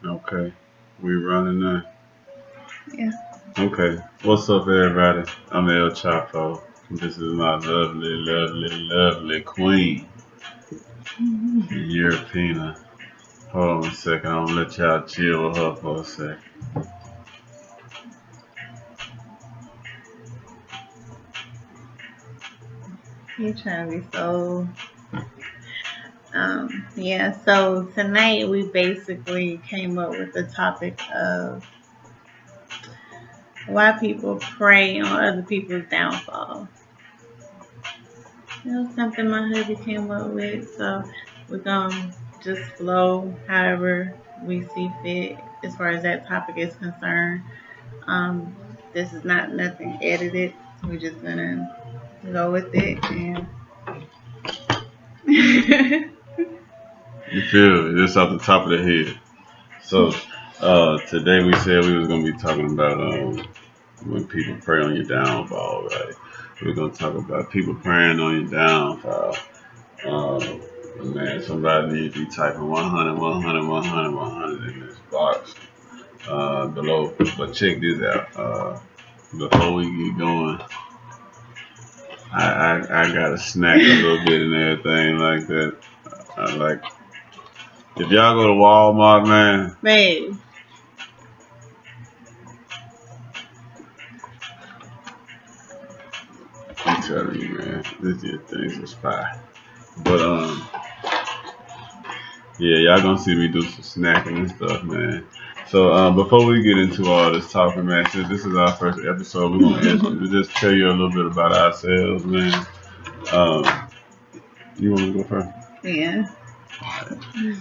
Okay, we running now. Yeah. Okay, what's up, everybody? I'm El Chapo. This is my lovely, lovely, lovely queen, Europeana. Hold on a second. I'm gonna let y'all chill with her for a second. You trying to be so. Yeah, so tonight we basically came up with the topic of why people prey on other people's downfall. It was something my hubby came up with, so we're gonna just flow however we see fit as far as that topic is concerned. Um, this is not nothing edited. We're just gonna go with it and You feel it? Just off the top of the head. So, today we said we was gonna be talking about when people prey on your downfall, right? We're gonna talk about people preying on your downfall. Man, somebody needs to be typing 100, 100, 100, 100 in this box below. But check this out. Before we get going, I got to snack a little bit and everything like that. I like if y'all go to Walmart, man. babe. I'm telling you, man, this is things a spy. But yeah, y'all gonna see me do some snacking and stuff, man. So before we get into all this talking, man, since this is our first episode, we're gonna ask you to just tell you a little bit about ourselves, man. Um, you wanna go first? Yeah.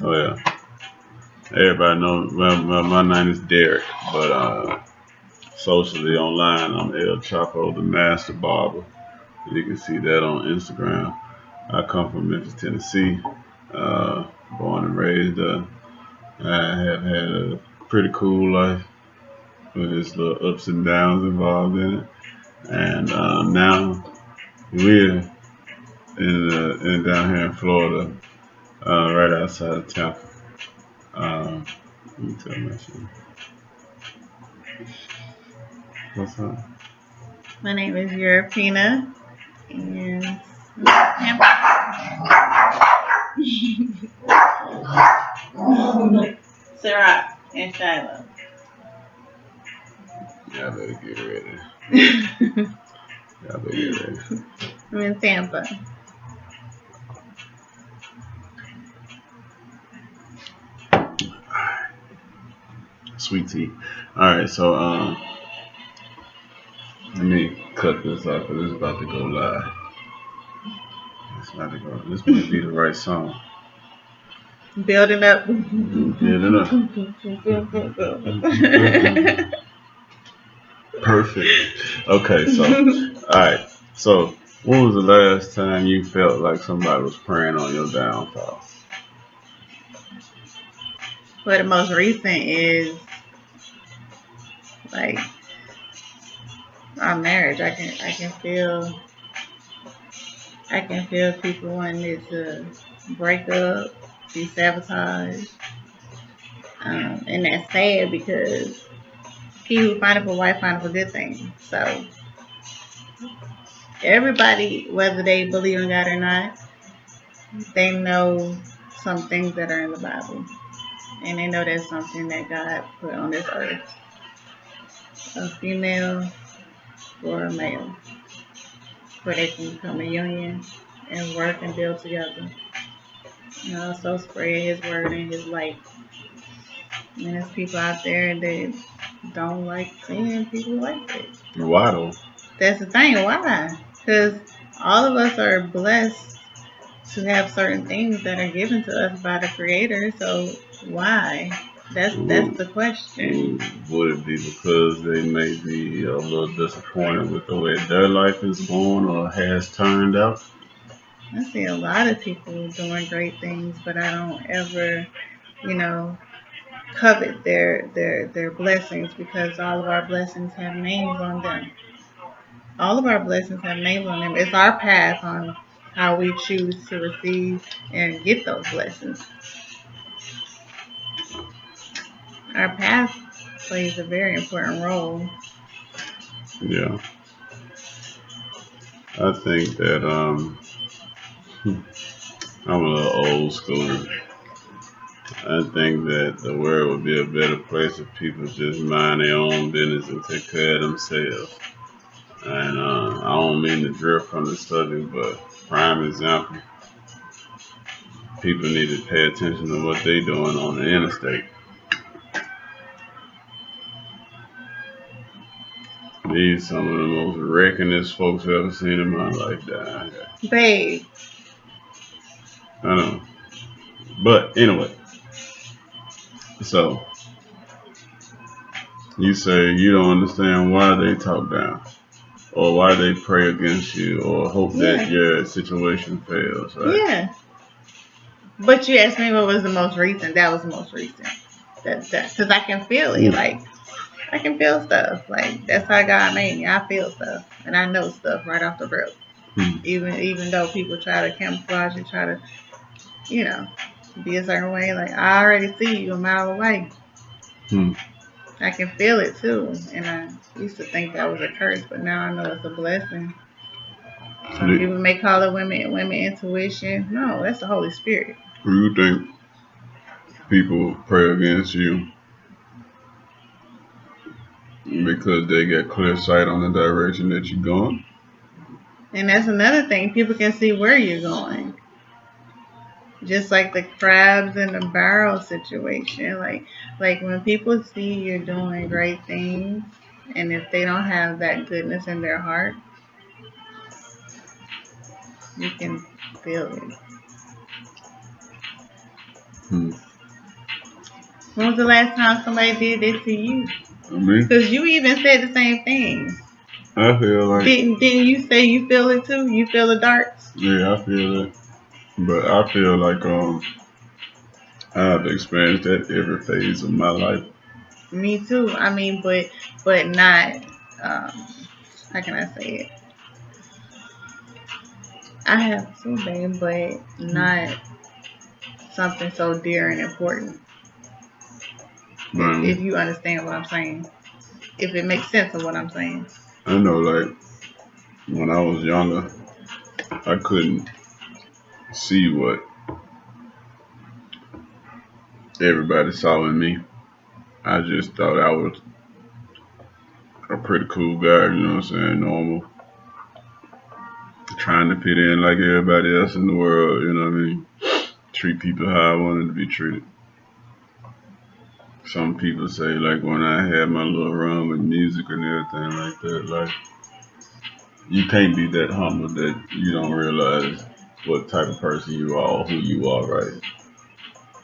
Oh yeah. Everybody knows my name is Derek, but socially online I'm El Chapo, the Master Barber. You can see that on Instagram. I come from Memphis, Tennessee. Uh, born and raised. I have had a pretty cool life with its little ups and downs involved in it. And now we're in down here in Florida, right outside of Tampa. Let me tell you something. What's up? My name is Europeana and Sarah and Shiloh. Y'all better get ready. Y'all better get ready. I'm in Tampa. Sweet tea. All right, so let me cut this off because it's about to go live. It's about to go. This might be the right song. Building up. Building up. Perfect. Okay, so all right. So when was the last time you felt like somebody was preying on your downfall? But the most recent is like our marriage. I can feel people wanting it to break up, be sabotaged. And that's sad because he who findeth a wife findeth a good thing. So everybody, whether they believe in God or not, they know some things that are in the Bible. And they know that's something that God put on this earth. A female or a male. Where they can become a union and work and build together. And also spread his word and his light. And there's people out there that don't like seeing people like that. Why though? That's the thing. Why? Because all of us are blessed to have certain things that are given to us by the Creator. So why? That's the question. Would it be because they may be a little disappointed with the way their life is going or has turned out? I see a lot of people doing great things, but I don't ever, you know, covet their blessings because all of our blessings have names on them. All of our blessings have names on them. It's our path on how we choose to receive and get those blessings. Our past plays a very important role. Yeah. I think that I'm a little old school. I think that the world would be a better place if people just mind their own business and take care of themselves. And I don't mean to drift from the subject, but prime example, people need to pay attention to what they doing on the interstate. These some of the most reckonest folks I've ever seen in my life down here. Babe. I know. But anyway, so you say you don't understand why they talk down, or why they pray against you, or hope that your situation fails, right? Yeah. But you asked me what was the most recent. That was the most recent. Because I can feel it. Like, I can feel stuff. Like, that's how God made me. I feel stuff. And I know stuff right off the rip. Even though people try to camouflage and try to, you know, be a certain way. Like, I already see you a mile away. I can feel it too. And I used to think that was a curse, but now I know it's a blessing. Some people may call it women intuition. No, that's the Holy Spirit. Do you think people pray against you because they get clear sight on the direction that you're going? And that's another thing. People can see where you're going. Just like the crabs in the barrel situation. Like when people see you're doing great things, and if they don't have that goodness in their heart, you can feel it. When was the last time somebody did this to you? Me? Because you even said the same thing. I feel like... Didn't you say you feel it too? You feel the darts? Yeah, I feel it. But I feel like I've experienced that every phase of my life. Me too. I mean, but not, how can I say it? I have too, babe, but not something so dear and important. If you understand what I'm saying. If it makes sense of what I'm saying. I know, like, when I was younger, I couldn't see what everybody saw in me. I just thought I was a pretty cool guy, you know what I'm saying, normal. Trying to fit in like everybody else in the world, you know what I mean? Treat people how I wanted to be treated. Some people say, like, when I had my little run with music and everything like that, like, you can't be that humble that you don't realize what type of person you are, who you are, right?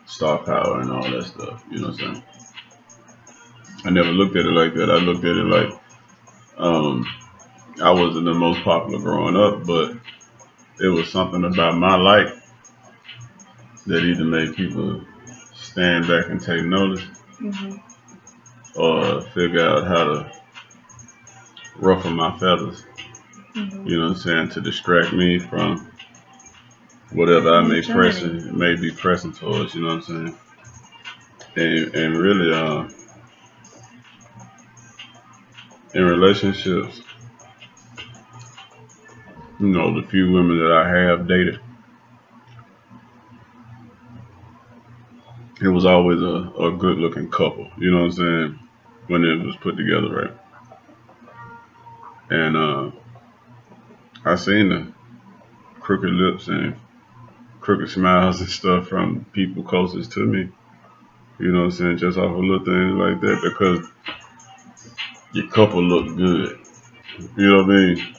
Star power and all that stuff, you know what I'm saying? I never looked at it like that. I looked at it like, I wasn't the most popular growing up, but it was something about my life that either made people stand back and take notice, or figure out how to ruffle my feathers, you know what I'm saying, to distract me from whatever I may be pressing towards, you know what I'm saying? And really, in relationships, you know, the few women that I have dated, it was always a good looking couple, you know what I'm saying, when it was put together, right? And I seen the crooked lips and crooked smiles and stuff from people closest to me, you know what I'm saying, just off of little things like that, because your couple looked good, you know what I mean?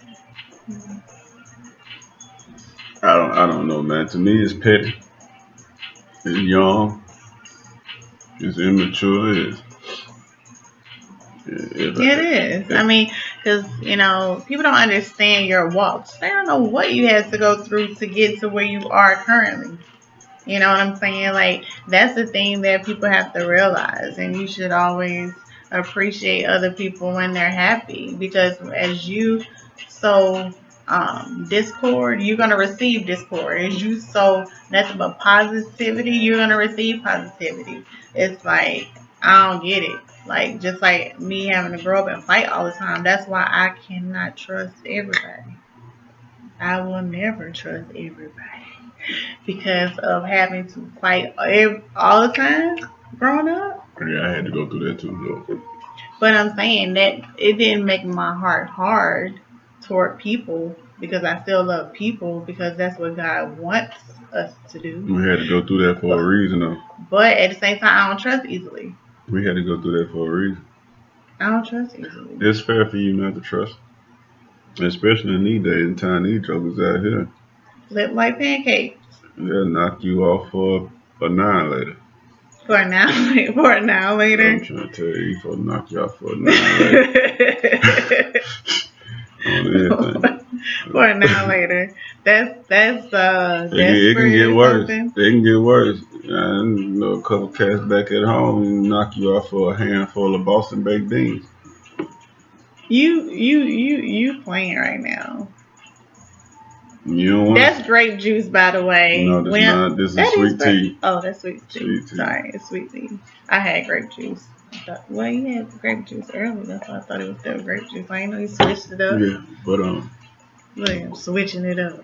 I don't know, man. To me, it's petty, it's young, it's immature, It is. I mean, because, you know, people don't understand your walks. They don't know what you had to go through to get to where you are currently. You know what I'm saying? Like, that's the thing that people have to realize. And you should always appreciate other people when they're happy. Because as you sow discord, you're going to receive discord. As you sow nothing but positivity, you're going to receive positivity. It's like, I don't get it. Like, just like me having to grow up and fight all the time. That's why I cannot trust everybody. I will never trust everybody because of having to fight all the time growing up. Yeah, I had to go through that too, though. But I'm saying that it didn't make my heart hard toward people because I still love people because that's what God wants us to do. We had to go through that for a reason, though. But at the same time, I don't trust easily. We had to go through that for a reason. I don't trust easily. It's fair for you not to trust. Especially in these days and time, these jokers out here. Flip like pancakes. They'll knock you off for a 9 later. For an hour later. I'm trying to tell you, he's supposed to knock you out for a 9 later. On everything. For an hour later. That's it can get worse. It can get worse. I know a couple cats back at home and knock you off for a handful of Boston baked beans. You playing right now. You don't want That's grape juice, by the way. No, this not. This is sweet tea. Oh, that's sweet tea. Sweet tea. Sorry, it's sweet tea. I had grape juice. Well, you had grape juice earlier. That's why I thought it was still grape juice. I didn't know you switched it up. Yeah, but Look, I'm switching it up.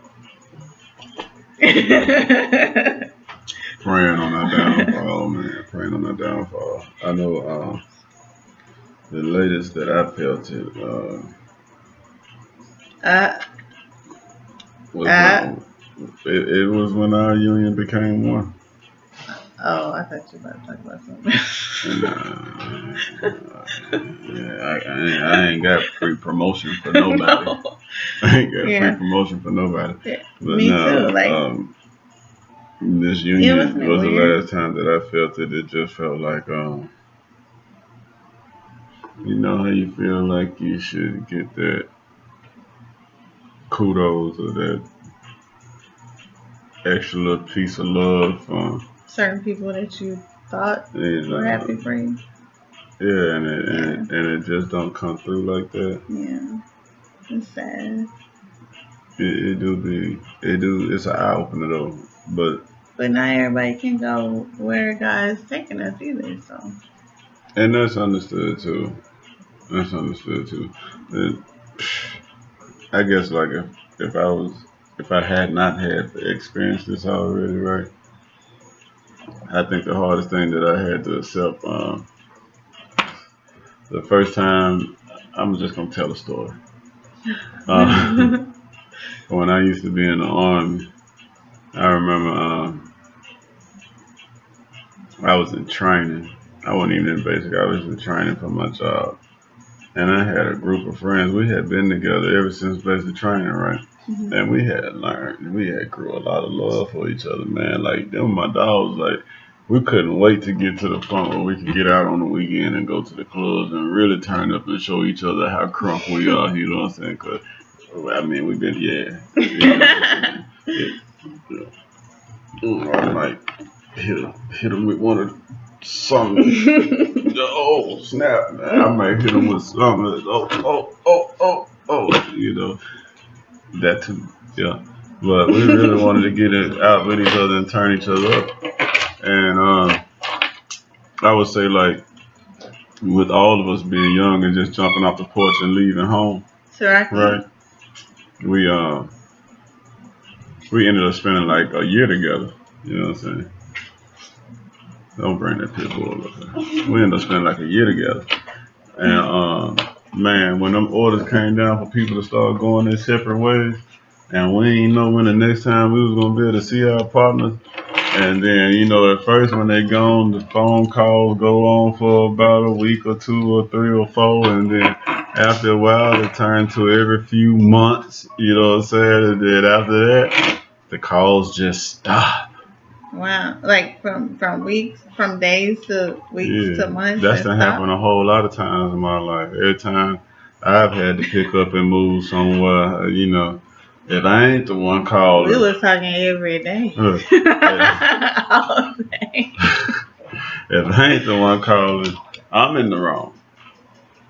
Praying on our downfall, man. Praying on our downfall. I know the latest that I felt it it was when our union became one. Oh, I thought you were about to talk about something. I ain't got free promotion for nobody. No. I ain't got free promotion for nobody. Yeah. But Me too. Like, this union was the last time that I felt it. It just felt like, you know how you feel like you should get that kudos or that extra little piece of love from certain people that you thought were happy for you. Yeah, and it just don't come through like that. Yeah, it's sad. It's an eye opener though, but not everybody can go where God is taking us either. So, and that's understood too. And I guess like if I had not had experienced this already, right? I think the hardest thing that I had to accept, the first time, I'm just gonna tell a story. When I used to be in the Army, I remember I was in training. I wasn't even in basic. I was in training for my job, and I had a group of friends. We had been together ever since basic training, right? Mm-hmm. And we had grew a lot of love for each other, man. Like them, my dogs, like. We couldn't wait to get to the point where we could get out on the weekend and go to the clubs and really turn up and show each other how crunk we are, you know what I'm saying? Cause, I mean, we've been, I might hit him with one of something. Oh, snap, man. I might hit him with something. Oh, you know, that too, yeah. But we really wanted to get it out with each other and turn each other up. And I would say, like, with all of us being young and just jumping off the porch and leaving home, right? We ended up spending like a year together. You know what I'm saying? Don't bring that pit bull up there. We ended up spending like a year together. And man, when them orders came down for people to start going their separate ways, and we didn't know when the next time we was gonna be able to see our partners. And then, you know, at first when they gone, the phone calls go on for about a week or 2 or 3 or 4. And then after a while, it turned to every few months, you know what I'm saying? And then after that, the calls just stop. Wow. Like from days to weeks to months? That's done happened a whole lot of times in my life. Every time I've had to pick up and move somewhere, you know. If I ain't the one calling. We was talking every day. All day. If I ain't the one calling, I'm in the wrong.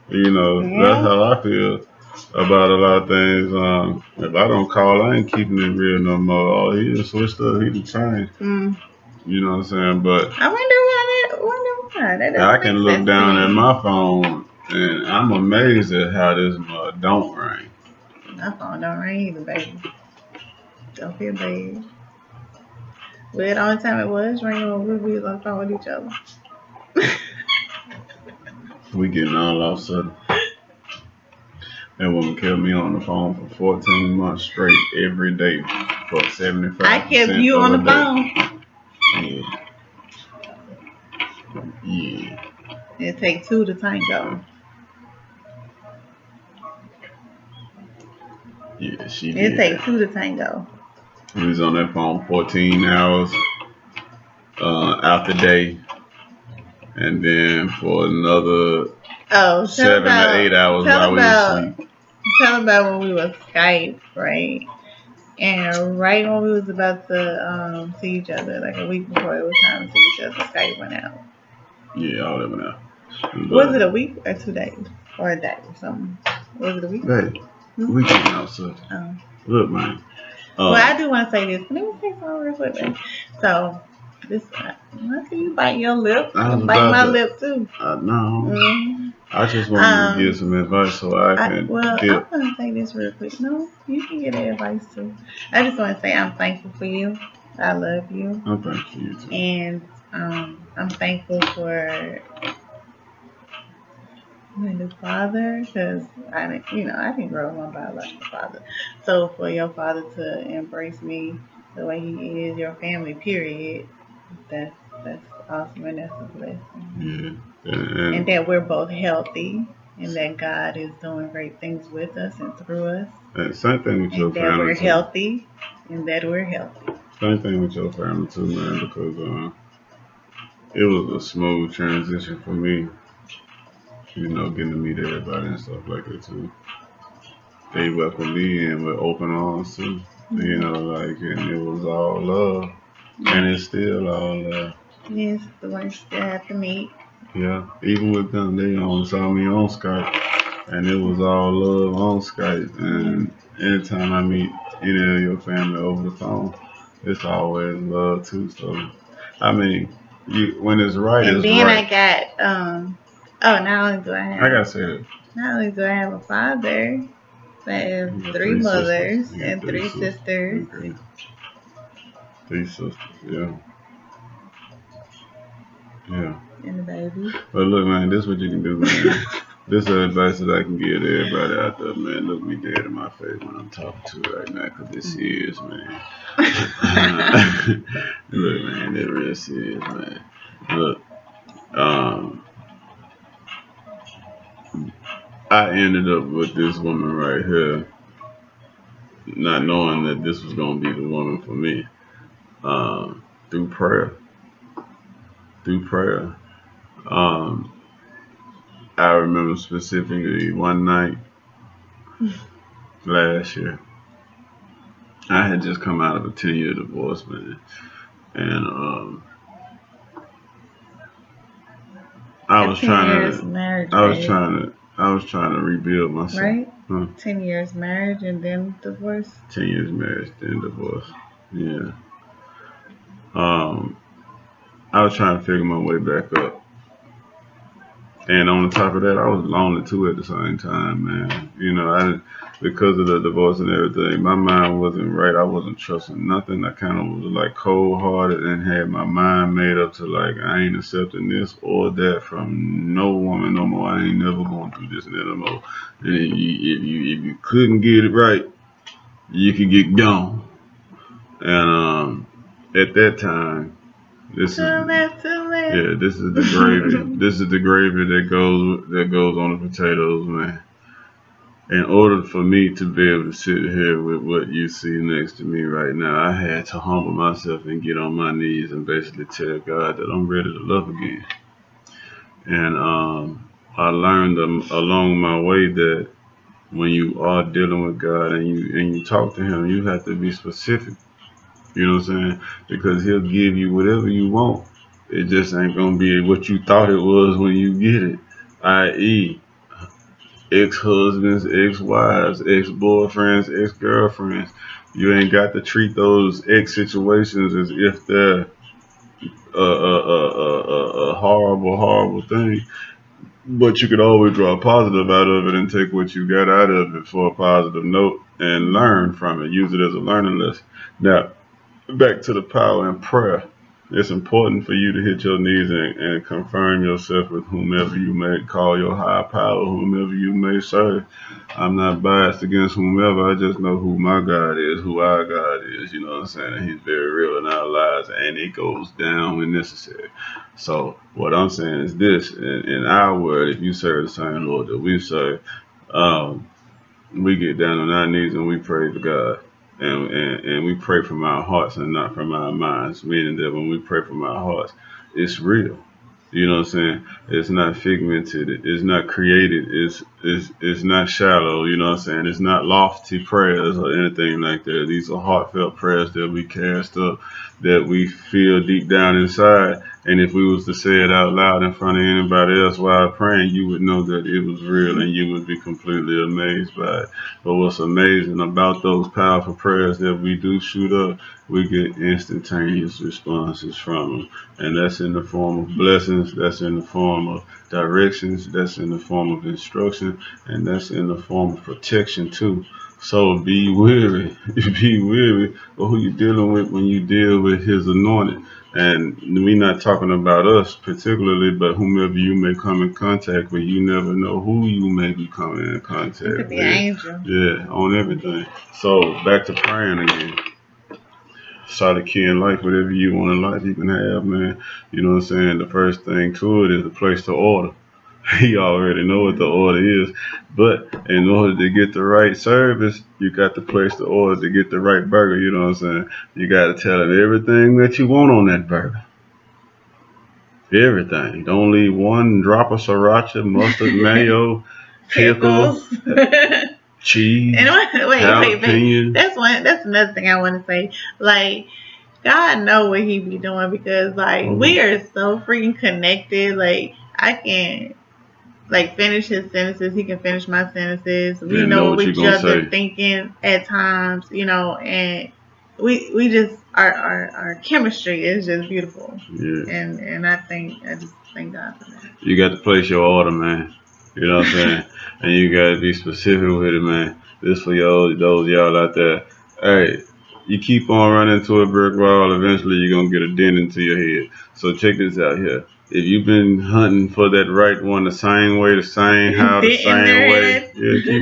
You know, that's how I feel about a lot of things. If I don't call, I ain't keeping it real no more. Oh, he just switched up, he done changed. You know what I'm saying? But I wonder Yeah, that I doesn't can make look sense down to at me. my phone and I'm amazed at how this mug don't ring. My phone don't ring either, baby. Don't feel bad. Well, the only time it was ringing when we was on the phone with each other. We getting all off sudden. That woman kept me on the phone for 14 months straight every day for 75% I kept you of on a the day. phone. Yeah. It take two to tango. Yeah, she It did take that. two to tango. We was on that phone 14 hours out the day, and then for another Oh, 7 to 8 hours while we was asleep. tell about when we was Skype, right? And right when we was about to see each other, like a week before it was time to see each other, Skype went out. Yeah, all that went out. Was it a week or 2 days? Or a day or something? Was it a week? Hey, we came out, so Oh. look, man. Well, I do want to say this. Let me say something real quick, man. So, this, I see you bite your lip. I bite my lip too. No. Mm-hmm. I just wanted to give some advice so I can dip. I want to say this real quick. No, you can get advice too. I just want to say I'm thankful for you. I love you. I'm thankful for you too. And I'm thankful for my new father, because I didn't grow up with my biological father. So for your father to embrace me the way he is, your family, period, that's awesome, and that's a blessing. Yeah. And that we're both healthy, and that God is doing great things with us and through us. And same thing with your family. And that we're healthy, and that we're healthy. Same thing with your family too, man, because it was a smooth transition for me. You know, getting to meet everybody and stuff like that too. They welcomed me in with open arms too. Mm-hmm. You know, like, and it was all love, and it's still all love. Yes, the ones still have to meet. Yeah, even with them, they saw me on Skype, and it was all love on Skype. And anytime I meet any of your family over the phone, it's always love too. So, I mean, when it's right, and it's then right. I got not only do I have, I gotta say that. Not only do I have a father, but I have three mothers and three sisters. Okay. 3 sisters, yeah. Yeah. And a baby. But look, man, this is what you can do, man. This is advice that I can give to everybody out there, man. Look me dead in my face when I'm talking to you right now, because this is, man. Look, man, it really is, man. Look, I ended up with this woman right here, not knowing that this was going to be the woman for me, through prayer. I remember specifically one night last year, I had just come out of a 10-year divorce, man, and I was trying to rebuild myself. Right? Huh? 10 years marriage and then divorce. 10 years marriage, then divorce. Yeah. I was trying to figure my way back up. And on top of that, I was lonely too at the same time, man. You know, because of the divorce and everything, my mind wasn't right. I wasn't trusting nothing. I kind of was like cold-hearted and had my mind made up to like, I ain't accepting this or that from no woman no more. I ain't never going through this and that no more. And if you couldn't get it right, you could get gone. And at that time, this is the gravy. This is the gravy that goes on the potatoes, man. In order for me to be able to sit here with what you see next to me right now, I had to humble myself and get on my knees and basically tell God that I'm ready to love again. And I learned along my way that when you are dealing with God and you talk to Him, you have to be specific. You know what I'm saying? Because He'll give you whatever you want. It just ain't gonna be what you thought it was when you get it. I.e., ex-husbands, ex-wives, ex-boyfriends, ex-girlfriends. You ain't got to treat those ex-situations as if they're a horrible, horrible thing. But you could always draw a positive out of it and take what you got out of it for a positive note and learn from it. Use it as a learning lesson. Now, back to the power in prayer. It's important for you to hit your knees and confirm yourself with whomever you may call your high power, whomever you may serve. I'm not biased against whomever. I just know who my God is, who our God is. You know what I'm saying? And He's very real in our lives, and it goes down when necessary. So what I'm saying is this: in our world, if you serve the same Lord that we serve, um, we get down on our knees and we pray to God. And we pray from our hearts and not from our minds, meaning that when we pray from our hearts, it's real. You know what I'm saying? It's not figmented. It's not created. It's not shallow. You know what I'm saying? It's not lofty prayers or anything like that. These are heartfelt prayers that we cast up, that we feel deep down inside. And if we was to say it out loud in front of anybody else while praying, you would know that it was real and you would be completely amazed by it. But what's amazing about those powerful prayers that we do shoot up, we get instantaneous responses from them. And that's in the form of blessings, that's in the form of directions, that's in the form of instruction, and that's in the form of protection too. So be weary, be weary of who you're dealing with when you deal with His anointed. And we're not talking about us particularly, but whomever you may come in contact with, you never know who you may be coming in contact You could be with. an angel. Yeah, on everything. So back to praying again. Solid key in life, whatever you want in life, you can have, man. You know what I'm saying? The first thing to it is a place to order. You already know what the order is. But in order to get the right service, you got to place the order to get the right burger. You know what I'm saying? You got to tell them everything that you want on that burger. Everything. Don't leave one drop of sriracha, mustard, mayo, pickles, cheese, And wait. jalapeno. That's another thing I want to say. Like, God know what He be doing, because like we are so freaking connected. Like, I can like finish His sentences, He can finish my sentences. We And know what what you each gonna other say. thinking at times, and we just our chemistry is just beautiful. Yeah. And I just thank God for that. You got to place your order, man. You know what I'm saying? And you got to be specific with it, man. This for those of y'all out there. Hey, you keep on running into a brick wall, eventually you're going to get a dent into your head. So check this out here. If you've been hunting for that right one the same way, the same how, the same way, yeah, keep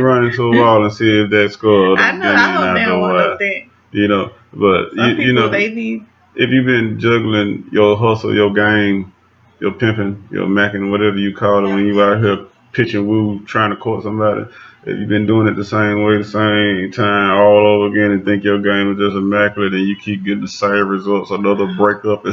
running to a wall and see if that skull I know, I hope they don't want no dent. You know, but Some you know, they be. if you've been juggling your hustle, your game, your pimping, your macking, whatever you call it, when you out here pitching woo, trying to court somebody, if you've been doing it the same way, the same time, all over again, and think your game is just immaculate, and you keep getting the same results, another breakup,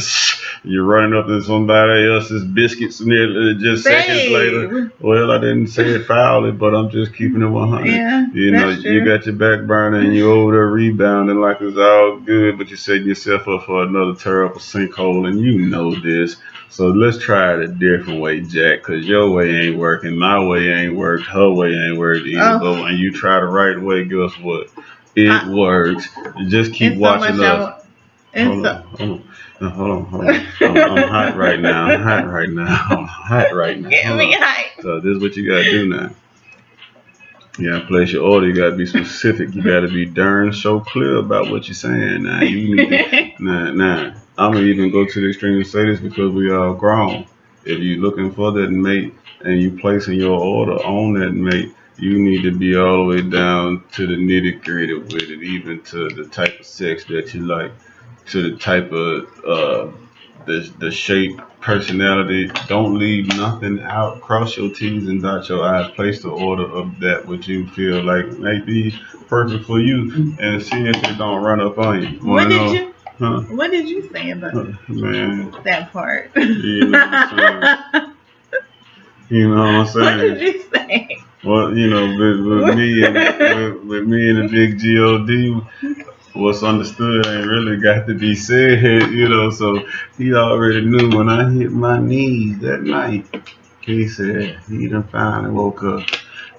you're running up in somebody else's biscuits, and just seconds later, well, I didn't say it foully, but I'm just keeping it 100. Yeah, you know, you got your back burner, and you over there rebounding like it's all good, but you're setting yourself up for another terrible sinkhole, and you know this. So let's try it a different way, Jack, because your way ain't working, my way ain't worked, her way ain't worked either. But when you try the right way, guess what? It works. You just keep watching us. Hold on. I'm hot right now. I'm hot right now. Get me hype. So this is what you got to do now. You gotta place your order. You gotta be specific. You gotta be darn so clear about what you're saying. Now you need to, now I'm gonna even go to the extreme to say this because we are grown. If you're looking for that mate and you placing your order on that mate, you need to be all the way down to the nitty gritty with it, even to the type of sex that you like, to the type of the shape, personality. Don't leave nothing out. Cross your T's and dot your I's. Place the order of that which you feel like may be perfect for you, and see if it don't run up on you. What did you say about that part? You know what I'm saying? You know what I'm saying? What did you say? Well, you know, with me and the big God, what's understood ain't really got to be said, you know. So he already knew when I hit my knees that night. He said he done finally woke up.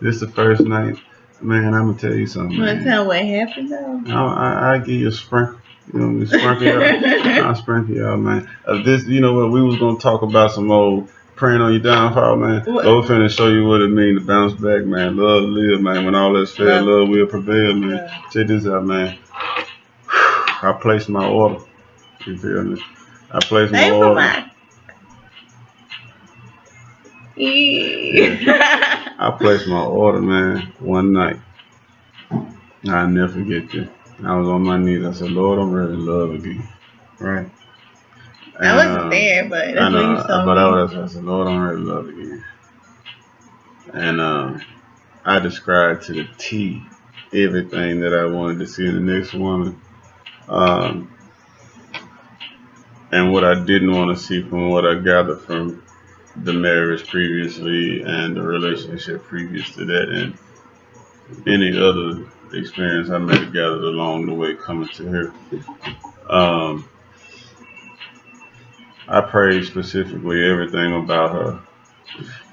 This the first night, man. I'm gonna tell you something. You wanna tell what happened though? I give you a sprinkle. You know, sprinkle y'all. I'll sprinkle y'all, man. This, you know what? We was gonna talk about some old praying on your downfall, man. Lord finna show you what it means to bounce back, man. Love to live, man. When all that's failed, love will prevail, man. Yeah. Check this out, man. I placed my order. You feel me? I placed my order. I placed my order, man, one night. I'll never forget this. I was on my knees. I said, Lord, I'm ready to love again. Right? And, I wasn't there, but that's what you saw. But I said, Lord, I'm ready to love again. And I described to the T everything that I wanted to see in the next woman. And what I didn't want to see from what I gathered from the marriage previously and the relationship previous to that, and any other experience I may have gathered along the way coming to her. I prayed specifically everything about her.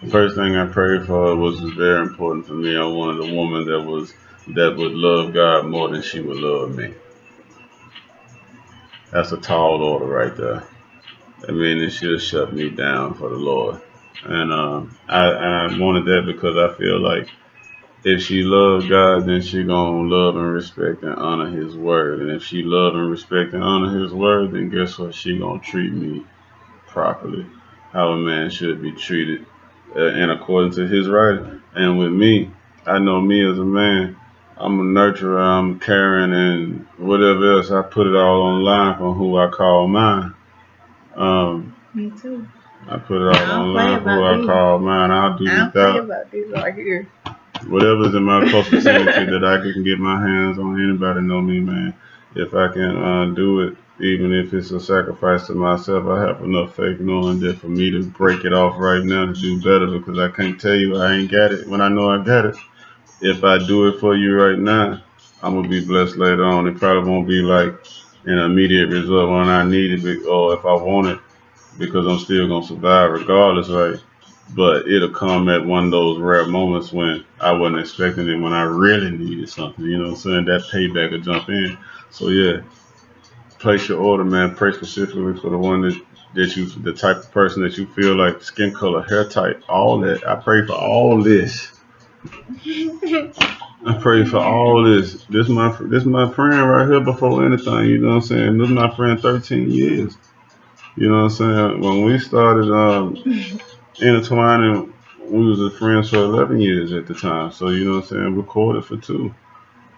The first thing I prayed for her was very important for me. I wanted a woman that would love God more than she would love me. That's a tall order right there. I mean, she'll shut me down for the Lord. And I wanted that because I feel like if she loves God, then she gonna love and respect and honor His word. And if she love and respect and honor His word, then guess what? She gonna treat me properly, how a man should be treated, and according to His writing. And with me, I know me as a man, I'm a nurturer, I'm caring, and whatever else. I put it all online from who I call mine. Me too. I put it all online for who I call mine. I'll do without. I don't play about this right here. Whatever's in my close vicinity that I can get my hands on. Anybody know me, man. If I can do it, even if it's a sacrifice to myself, I have enough faith knowing that for me to break it off right now to do better, because I can't tell you I ain't got it when I know I got it. If I do it for you right now, I'm going to be blessed later on. It probably won't be like an immediate result when I need it, or if I want it, because I'm still going to survive regardless, right? But it'll come at one of those rare moments when I wasn't expecting it, when I really needed something, you know what I'm saying? That payback will jump in. So yeah, place your order, man. Pray specifically for the one that you, the type of person that you feel like, skin color, hair type, all that. I pray for all this. I pray for all this. This my friend right here before anything, you know what I'm saying? This is my friend 13 years. You know what I'm saying? When we started intertwining, we was friends for 11 years at the time. So, you know what I'm saying? Recorded for 2.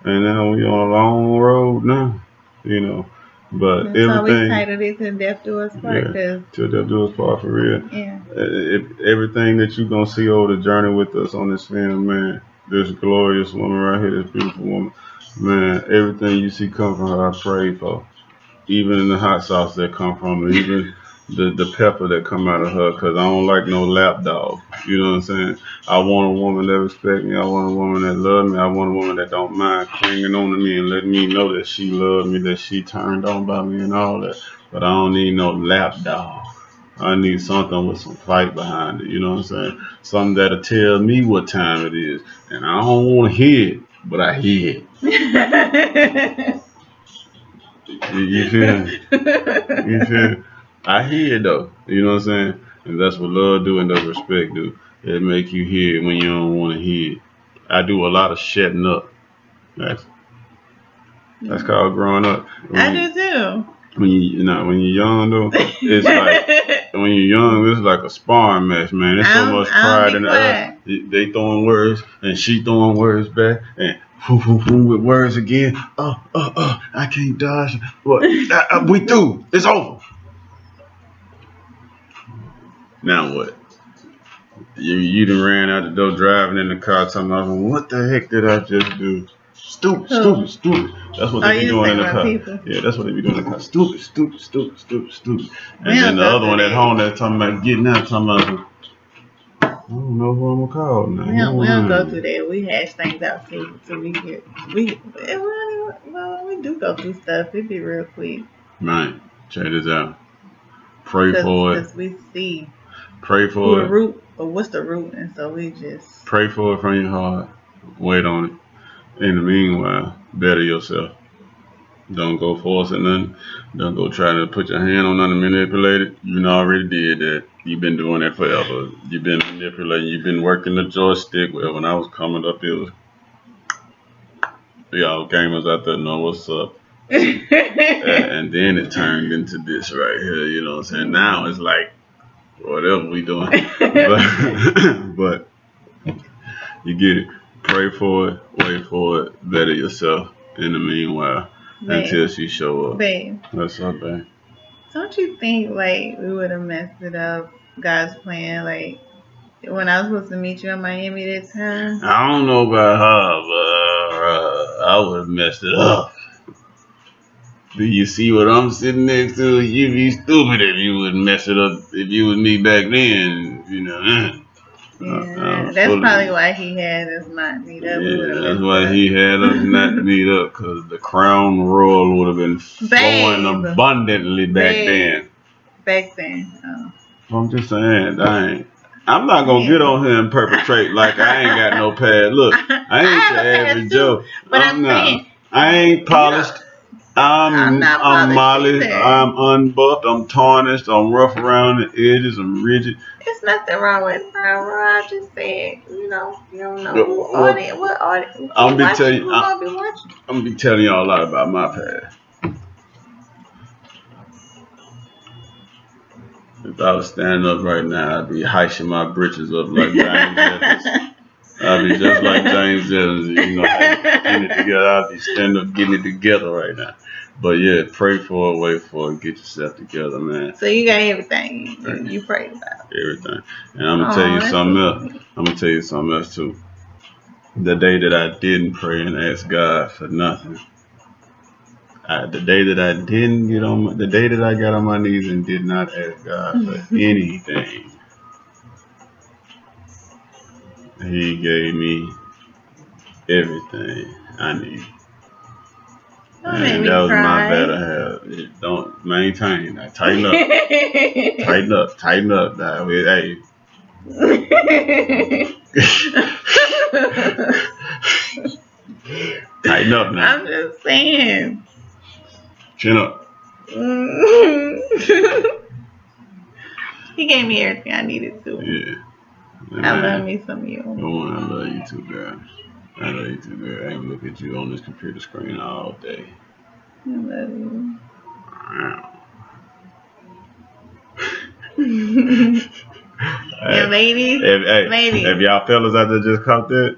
And now we on a long road now, you know. But that's everything. Why we titled it Till Death Do Us Part. Yeah, Till Death Do Us Part, for real. Yeah. Everything that you're going to see over the journey with us on this film, man, this glorious woman right here, this beautiful woman, man, everything you see come from her, I pray for. Even in the hot sauce that come from her, even the pepper that come out of her, because I don't like no lapdog. You know what I'm saying? I want a woman that respect me. I want a woman that love me. I want a woman that don't mind clinging on to me and letting me know that she loved me, that she turned on by me and all that. But I don't need no lapdog. I need something with some fight behind it. You know what I'm saying? Something that'll tell me what time it is. And I don't want to hear it, but I hear it. You feel me? You feel me? I hear it though. You know what I'm saying? And that's what love do and does respect do. It make you hear it when you don't want to hear it. I do a lot of shutting up. That's called growing up. I do too. When you're young though, it's like when you're young, it's like a sparring match, man. There's so much pride in the they throwing words and she throwing words back and with words again. I can't dodge. What? We through. It's over. Now what? You done ran out the door driving in the car talking about, what the heck did I just do? Stupid. That's what they be doing in the car. People. Yeah, that's what they be doing in the car. Stupid. And then the other one at home that's talking about getting out, talking about, I don't know who I'm gonna call now. We don't go through that. We hash things out till we get. We do go through stuff. It be real quick. Right. Check this out. Pray for it. Because we see. Pray for it. The root, or what's the root, and so we just pray for it from your heart. Wait on it. In the meanwhile, better yourself. Don't go forcing nothing. Don't go trying to put your hand on nothing, manipulate it. You done already did that. You've been doing that forever. You've been manipulating. You've been working the joystick. Well, when I was coming up, it was y'all gamers out there know what's up. And then it turned into this right here. You know what I'm saying? Now it's like whatever we doing, but you get it. Pray for it. Wait for it. Better yourself. In the meanwhile. Babe, Until she show up. babe, What's up, babe? don't you think like we would have messed it up? God's plan, like when I was supposed to meet you in Miami that time. I don't know about her, but I would have messed it up. Do you see what I'm sitting next to? You'd be stupid if you would mess it up if you was me back then, you know. Yeah, that's probably why he had us not meet up. Yeah, that's why he had us not meet up, because the Crown Royal would have been flowing abundantly back then. Back then. I'm just saying, dang. I'm not going to get on here and perpetrate like I ain't got no pad. Look, I ain't your average Joe. But I'm saying, I ain't polished. I'm molly. I'm unbuffed. I'm tarnished. I'm rough around the edges. I'm rigid. There's nothing wrong with Crown Royal. I just said, you don't know what audience. I'm gonna be telling y'all a lot about my past. If I was standing up right now, I'd be heishing my britches up like James Evans. I'd be just like James Evans, you know, getting it together. I'd be standing up getting it together right now. But yeah, pray for it, wait for it, get yourself together, man. So you got everything you prayed about. Everything. And I'm gonna tell you something else. I'm gonna tell you something else too. The day that I didn't pray and ask God for nothing. The day that I didn't get on the day that I got on my knees and did not ask God for anything. He gave me everything I need. And that was my better half. Don't maintain that. Tighten up. Tighten up. Hey. Tighten up now. I'm just saying. Chin up. He gave me everything I needed to. Yeah. I love me some of you. Oh, I love you too, girl. I love you too, girl. I can look at you on this computer screen all day. I love you. Yeah, ladies. Ladies. If y'all fellas out there just caught that,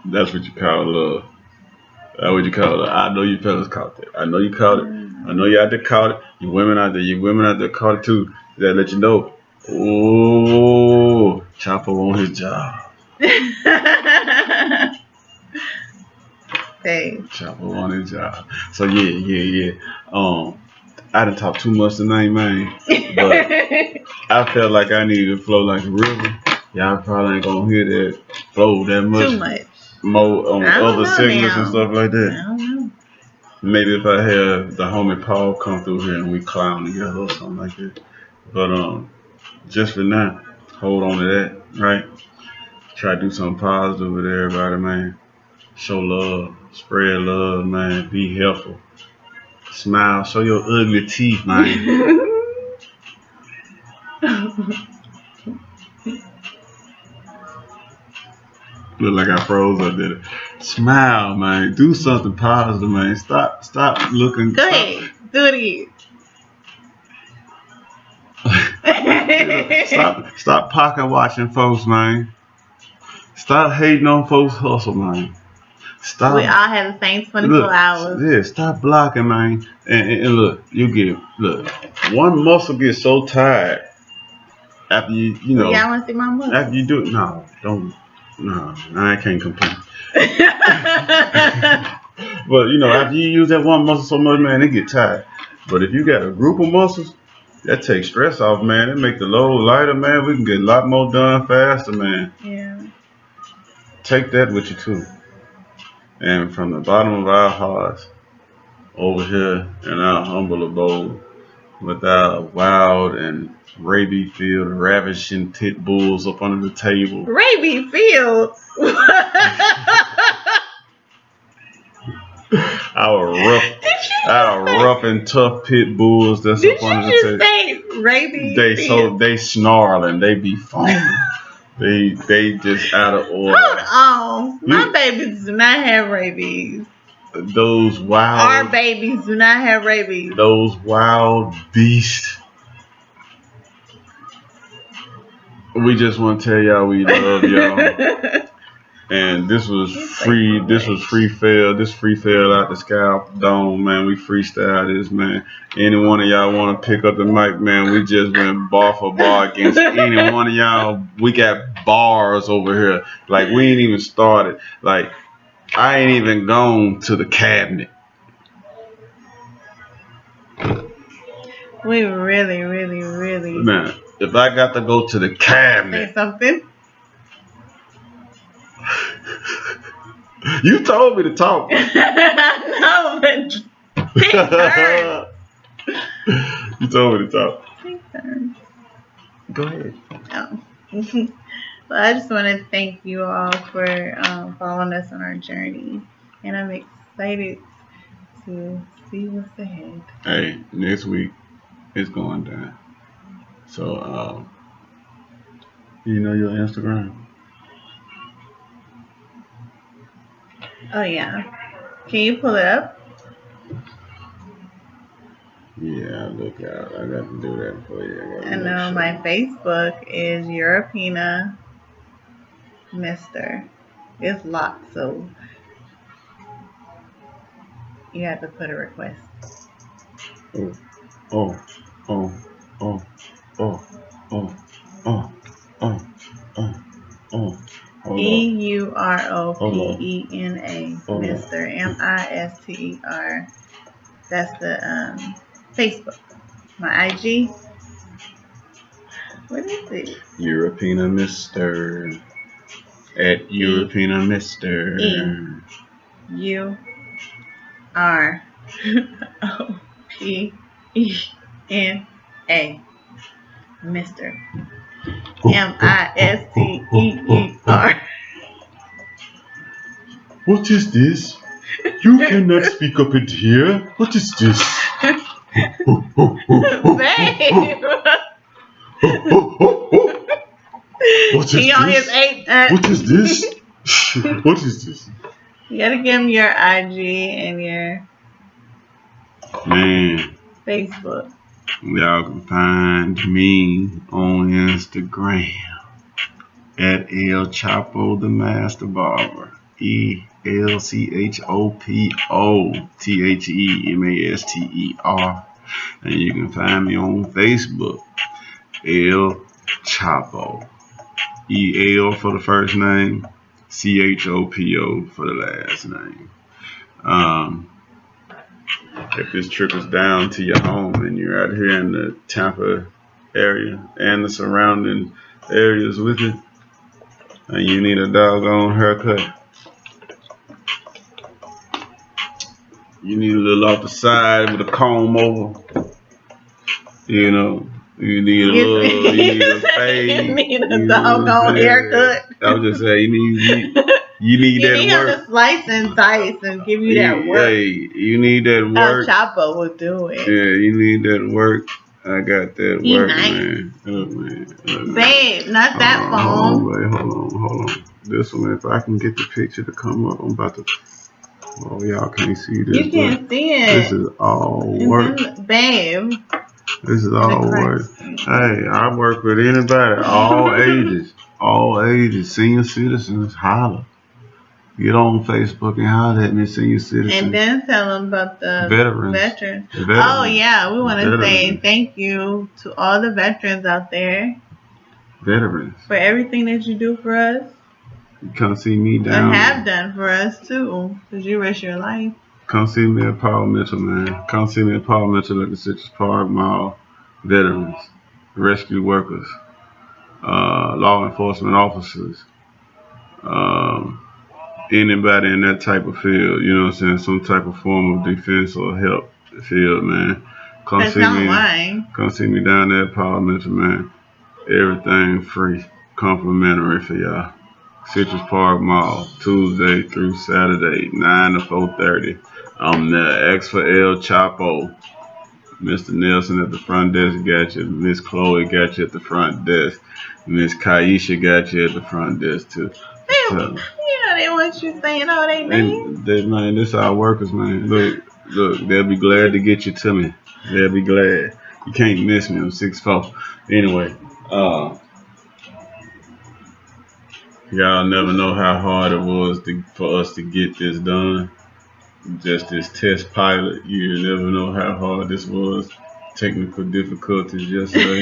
that's what you call love. That's what you call it. I know you fellas caught that. I know you caught it. I know you out there caught it. You women out there caught it too. That let you know. Oh, Chopper on his job. Hey. Chopper on his job. So yeah. I done talked too much tonight, man. But I felt like I needed to flow like a river. Y'all probably ain't gonna hear that flow that much. Too much. More on other segments and stuff like that. I don't know. Maybe if I have the homie Paul come through here and we clown together or something like that. But just for now, hold on to that, right? Try to do something positive with everybody, man. Show love, spread love, man. Be helpful. Smile, show your ugly teeth, man. Look like I froze up there. Smile, man. Do something positive, man. Stop looking. Go ahead. Do it again. Stop pocket watching folks, man. Stop hating on folks' hustle, man. Stop. We all have the same 24 hours. Yeah, stop blocking, man. And look, one muscle gets so tired after you know. Y'all want to see my muscle? After you do it, no, I can't compete. But after you use that one muscle so much, man, it get tired. But if you got a group of muscles, that takes stress off, man. It make the load lighter, man. We can get a lot more done faster, man. Yeah. Take that with you too. And from the bottom of our hearts, over here in our humble abode, with our wild and rabies-filled, ravishing pit bulls up under the table. Rabies-filled? our rough and tough pit bulls that's Did up under you the just say rabies? they snarling, they be foaming. They just out of order. Hold on. My babies do not have rabies. Those wild. Our babies do not have rabies. Those wild beasts. We just want to tell y'all we love y'all. And this was free. This was free fail. This free fail out the Scalp Dome, man. We freestyle this, man. Any one of y'all want to pick up the mic, man? We just went bar for bar against any one of y'all. We got bars over here. Like we ain't even started. Like I ain't even gone to the cabinet. We really. Man, if I got to go to the cabinet. Say something. You told me to talk. No, but take turns. You told me to talk. Take turns. Go ahead. Oh. Well, I just want to thank you all for following us on our journey, and I'm excited to see what's ahead. Hey, next week it's going down. So, you know your Instagram? Oh yeah, can you pull it up? Yeah, look out. I got to do that for you. I know my Facebook is Europina Mr. It's locked, so you have to put a request. Oh. EUROPENA, Mr. MISTER. That's the Facebook. My IG. What is it? Europina Mr. At Europina Mr. EUROPENA. Mr. MISTER. What is this? You cannot speak up in here. What is this? Babe. What is this? What is this? What is this? You gotta give him your IG and your Facebook. Y'all can find me on Instagram at El Chapo the Master Barber. ELCHOPOTHEMASTER. And you can find me on Facebook, El Chapo. EL for the first name, CHOPO for the last name. If this trickles down to your home and you're out here in the Tampa area and the surrounding areas with it, and you need a doggone haircut, you need a little off the side with a comb over, you know, you need a little, you need a fade. You need a doggone haircut. I was just saying, you need that need work. him to slice and dice and give you that work. Hey, you need that work. El Chapo will do it. Yeah, you need that work. I got that work, nice. man. Look, man. Babe, not that phone. Hold on. This one, if I can get the picture to come up, I'm about to. Oh, y'all can't see this. You can't see it. This is all work. Babe. This is all work. Hey, I work with anybody, all ages. All ages. Senior citizens, holler. Get on Facebook and holler at me, senior citizens. And then tell them about the veterans. Oh, yeah. We want to say thank you to all the veterans out there. Veterans. For everything that you do for us. You come see me down. And have done for us, too. Because you risk your life. Come see me at Parliamental, man. Come see me at Parliamental at the Citrus Park Mall. Veterans, rescue workers, law enforcement officers, anybody in that type of field, you know what I'm saying, some type of form of defense or help field, man. Come That's see not me. lying. Come see me down there at Parliamental, man. Everything free, complimentary for y'all. Citrus Park Mall, Tuesday through Saturday, 9 to 4:30. I'm there. X for El Chapo. Mr. Nelson at the front desk got you. Miss Chloe got you at the front desk. Miss Kaisha got you at the front desk too. So, they want you saying all they names. Man, this our workers, man. Look, they'll be glad to get you to me. They'll be glad. You can't miss me. I'm 6'4". Anyway, y'all never know how hard it was for us to get this done. Just this test pilot, you never know how hard this was. Technical difficulties yesterday.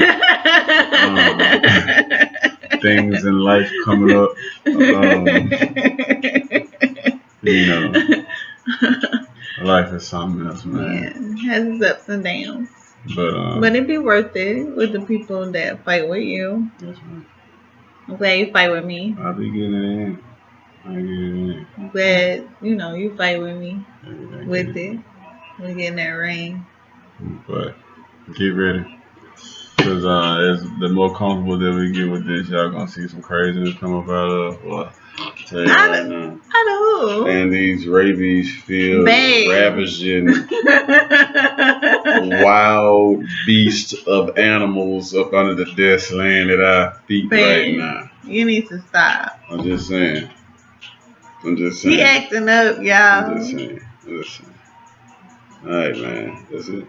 Things in life coming up. Life is something else, man. Yeah, it has its ups and downs. But it'd be worth it with the people that fight with you. That's right. I'm glad you fight with me. I'll be getting it in. I'm glad, you fight with me. With it. We're getting that ring. But get ready. Because as the more comfortable that we get with this, y'all gonna see some craziness come up out of tell you right now. I know. And these rabies-filled, ravaging, wild beasts of animals up under the desk laying at our feet right now. You need to stop. I'm just saying. He acting up, y'all. I'm just saying. Alright, man. That's it.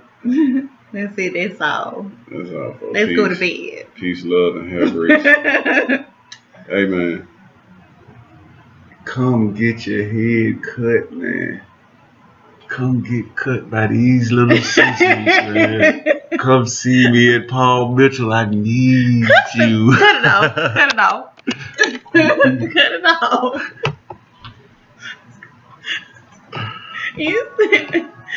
That's it. That's all. That's all, folks. Let's go to bed. Peace, love, and hair grease. Hey, man. Come get your head cut, man. Come get cut by these little sissies, man. Come see me at Paul Mitchell. I need you. Cut it off. Cut it off. Cut it off. You